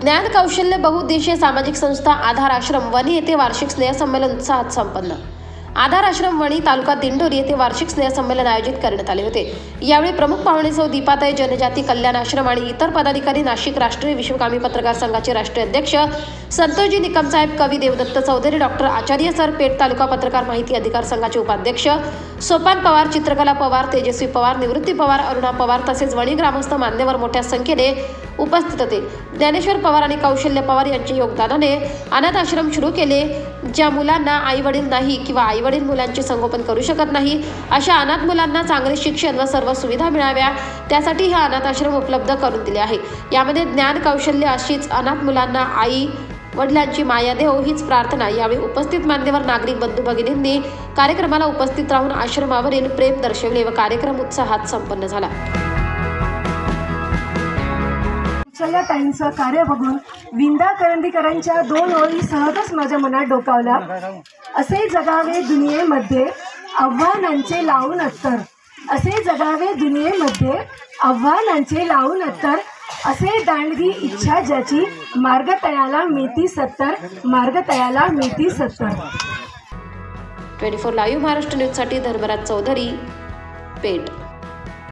ज्ञान कौशल्य बहुउद्देशीय सामाजिक संस्था आधार आश्रम वणी येथे वार्षिक स्नेहसंमेलन उत्साहात संपन्न। आधार आश्रम वणी तालुका दिंडोरी येथे वार्षिक स्नेहसंमेलन आयोजित करण्यात आले होते। यावेळी प्रमुख पाहुणे सौ दीपाताई जनजाती कल्याण आश्रम आणि इतर पदाधिकारी, नाशिक राष्ट्रीय विश्वकामी पत्रकार संघाचे राष्ट्रीय अध्यक्ष संतोषजी निकमसाहेब, कवी देवदत्त चौधरी, डॉक्टर आचार्य सर, पेठ तालुका पत्रकार माहिती अधिकार संघाचे उपाध्यक्ष सोपान पवार, चित्रकला पवार, तेजस्वी पवार, निवृत्ती पवार, अरुणा पवार तसेच वणी ग्रामस्थ मान्यवर मोठ्या संख्येने उपस्थित होते। ज्ञानेश्वर पवार आणि कौशल्य पवार यांच्या योगदानाने अनाथ आश्रम सुरू केले। ज्या मुलांना आई वडील नाही किंवा आई वडील मुलांचे संगोपन करू शकत नाही, अशा अनाथ मुलांना चांगले शिक्षण व सर्व सुविधा मिळाव्या, त्यासाठी हे अनाथ आश्रम उपलब्ध करून दिले आहे। यामध्ये ज्ञान कौशल्य अशीच अनाथ मुलांना आई वडिलांची माया देव हीच प्रार्थना। यावेळी उपस्थित मान्यवर नागरिक बंधू भगिनींनी कार्यक्रमाला उपस्थित राहून आश्रमावरील प्रेम दर्शवले व कार्यक्रम उत्साहात संपन्न झाला। ताईंचं कार्य बघून विंदा करंदीकरांच्या 2 ओळी सहजच माझ्या मनात डोकावल्या। असे जगावे दुनियेमध्ये आव्हानांचे लावून अत्तर, असे जगावे दुनियेमध्ये आव्हानांचे लावून अत्तर, असे दांडगी इच्छा ज्याची मार्ग तयाला मिळती 70, मार्ग तयाला मिळती 70। 24 लाईव्ह महाराष्ट्र न्यूज साठी धर्मराज चौधरी, पेठ।